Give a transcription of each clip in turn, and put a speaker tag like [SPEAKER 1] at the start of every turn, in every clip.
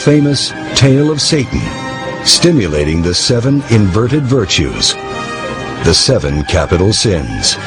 [SPEAKER 1] famous Tale of Satan, stimulating the 7 inverted virtues, the 7 capital sins.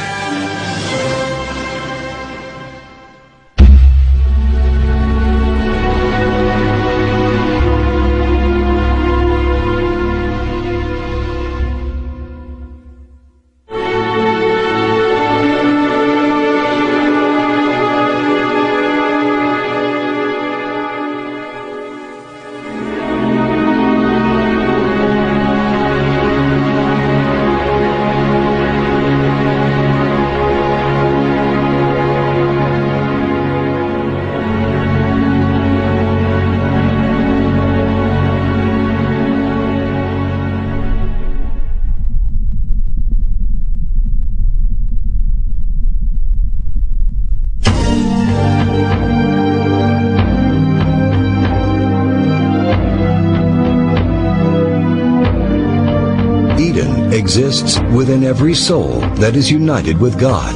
[SPEAKER 1] Exists within every soul that is united with God.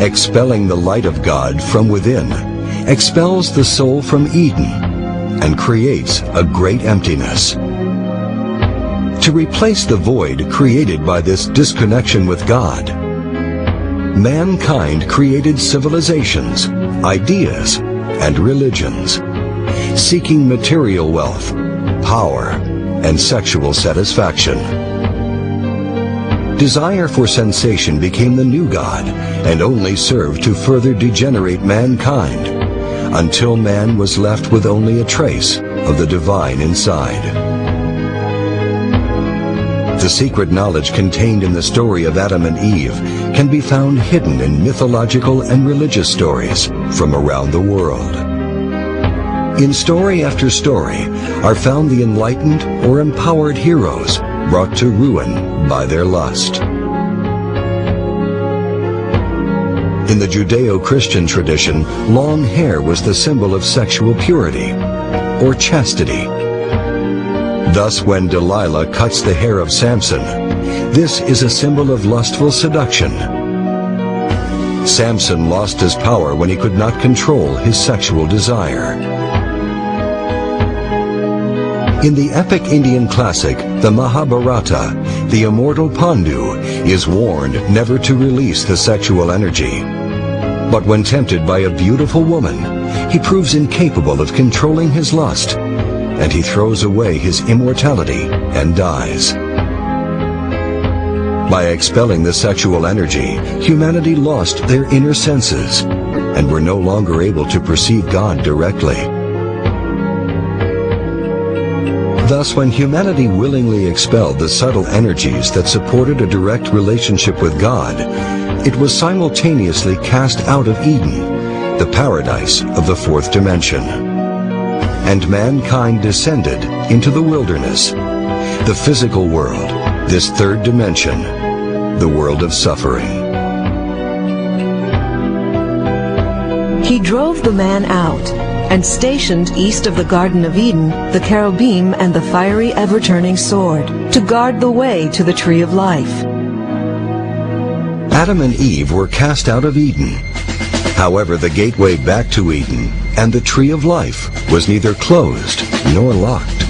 [SPEAKER 1] Expelling the light of God from within expels the soul from Eden and creates a great emptiness. To replace the void created by this disconnection with God, mankind created civilizations, ideas, and religions, seeking material wealth, power, and sexual satisfaction. Desire for sensation became the new god and only served to further degenerate mankind until man was left with only a trace of the divine inside. The secret knowledge contained in the story of Adam and Eve can be found hidden in mythological and religious stories from around the world. In story after story are found the enlightened or empowered heroes brought to ruin by their lust. In the Judeo-Christian tradition, long hair was the symbol of sexual purity or chastity. Thus, when Delilah cuts the hair of Samson, this is a symbol of lustful seduction. Samson lost his power when he could not control his sexual desire. In the epic Indian classic, the Mahabharata, the immortal Pandu is warned never to release the sexual energy. But when tempted by a beautiful woman, he proves incapable of controlling his lust, and he throws away his immortality and dies. By expelling the sexual energy, humanity lost their inner senses and were no longer able to perceive God directly. Thus, when humanity willingly expelled the subtle energies that supported a direct relationship with God, it was simultaneously cast out of Eden, the paradise of the 4th dimension. And mankind descended into the wilderness, the physical world, this 3rd dimension, the world of suffering.
[SPEAKER 2] He drove the man out and stationed east of the Garden of Eden the cherubim and the fiery ever-turning sword to guard the way to the tree of life.
[SPEAKER 1] Adam and Eve were cast out of Eden. However, the gateway back to Eden and the tree of life was neither closed nor locked.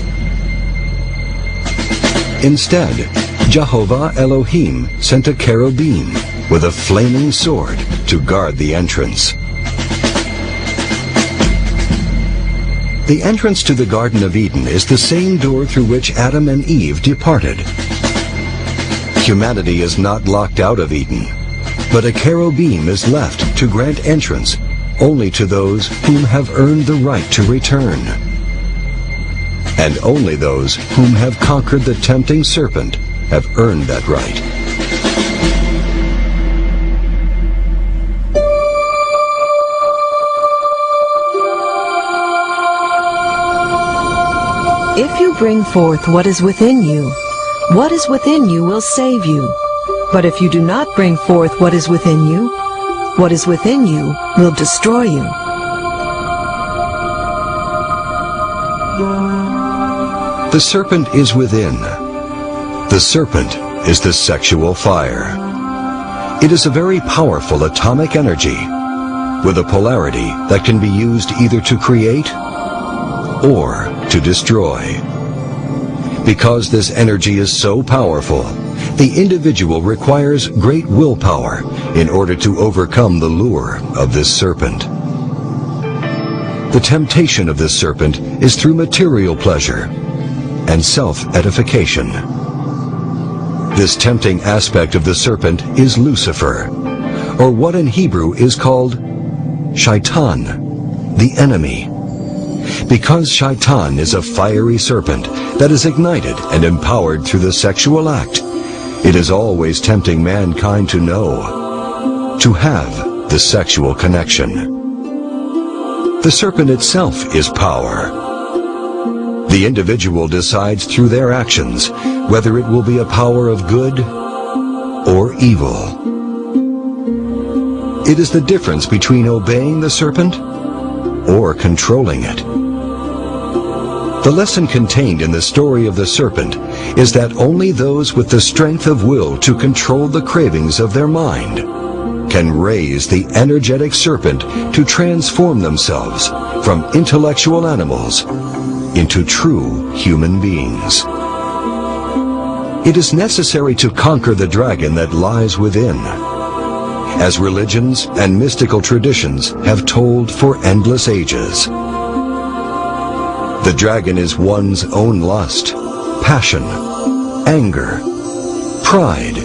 [SPEAKER 1] Instead, Jehovah Elohim sent a cherubim with a flaming sword to guard the entrance. The entrance to the Garden of Eden is the same door through which Adam and Eve departed. Humanity is not locked out of Eden, but a cherubim is left to grant entrance only to those whom have earned the right to return. And only those whom have conquered the tempting serpent have earned that right.
[SPEAKER 2] If you bring forth what is within you, what is within you will save you. But if you do not bring forth what is within you, what is within you will destroy you.
[SPEAKER 1] The serpent is within. The serpent is the sexual fire. It is a very powerful atomic energy with a polarity that can be used either to create or to destroy. Because this energy is so powerful, the individual requires great willpower in order to overcome the lure of this serpent. The temptation of this serpent is through material pleasure and self-edification. This tempting aspect of the serpent is Lucifer, or what in Hebrew is called Shaitan, the enemy. Because Shaitan is a fiery serpent that is ignited and empowered through the sexual act, it is always tempting mankind to know, to have the sexual connection. The serpent itself is power. The individual decides through their actions whether it will be a power of good or evil. It is the difference between obeying the serpent or controlling it. The lesson contained in the story of the serpent is that only those with the strength of will to control the cravings of their mind can raise the energetic serpent to transform themselves from intellectual animals into true human beings. It is necessary to conquer the dragon that lies within, as religions and mystical traditions have told for endless ages. The dragon is one's own lust, passion, anger, pride,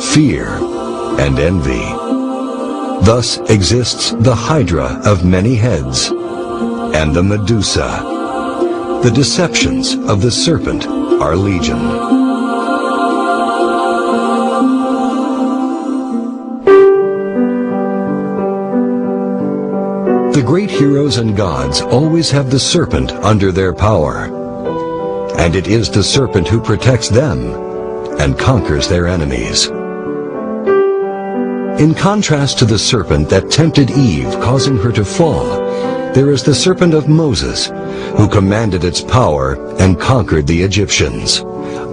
[SPEAKER 1] fear, and envy. Thus exists the Hydra of many heads and the Medusa. The deceptions of the serpent are legion. The great heroes and gods always have the serpent under their power, and it is the serpent who protects them and conquers their enemies. In contrast to the serpent that tempted Eve, causing her to fall, there is the serpent of Moses, who commanded its power and conquered the Egyptians,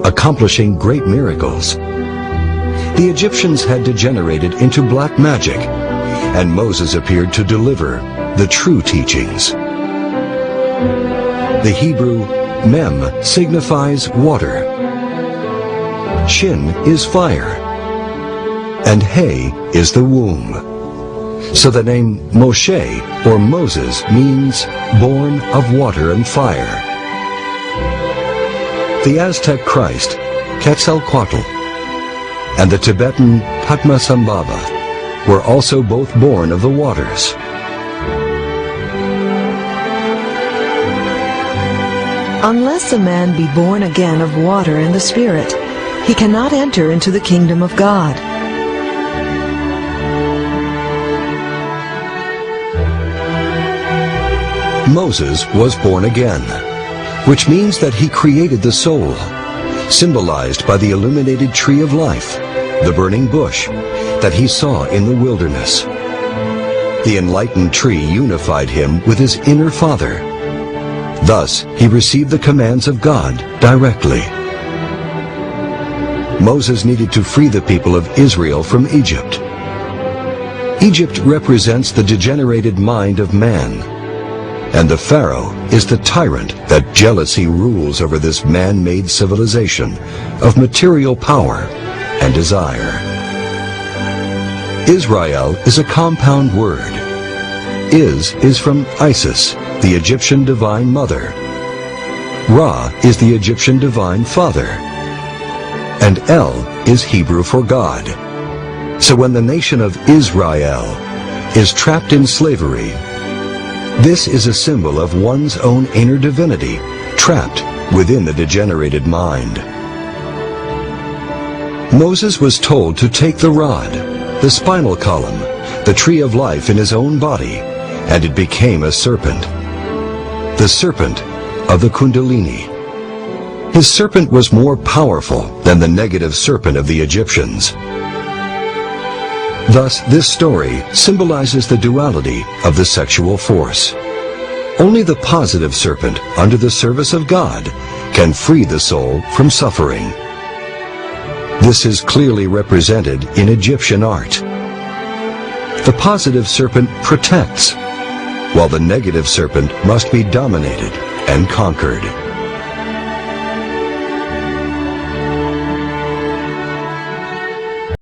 [SPEAKER 1] accomplishing great miracles. The Egyptians had degenerated into black magic, and Moses appeared to deliver the true teachings. The Hebrew Mem signifies water, Shin is fire, and He is the womb. So the name Moshe, or Moses, means born of water and fire. The Aztec Christ, Quetzalcoatl, and the Tibetan Padmasambhava were also both born of the waters.
[SPEAKER 2] Unless a man be born again of water and the Spirit, he cannot enter into the kingdom of God.
[SPEAKER 1] Moses was born again, which means that he created the soul, symbolized by the illuminated tree of life, the burning bush, that he saw in the wilderness. The enlightened tree unified him with his inner father. Thus, he received the commands of God directly. Moses needed to free the people of Israel from Egypt. Egypt represents the degenerated mind of man, and the Pharaoh is the tyrant that jealousy rules over this man-made civilization of material power and desire. Israel is a compound word. Is from Isis, the Egyptian divine mother. Ra is the Egyptian divine father. And El is Hebrew for God. So when the nation of Israel is trapped in slavery, this is a symbol of one's own inner divinity trapped within the degenerated mind. Moses was told to take the rod, the spinal column, the tree of life in his own body, and it became a serpent. The serpent of the Kundalini. His serpent was more powerful than the negative serpent of the Egyptians. Thus, this story symbolizes the duality of the sexual force. Only the positive serpent, under the service of God, can free the soul from suffering. This is clearly represented in Egyptian art. The positive serpent protects, while the negative serpent must be dominated and conquered.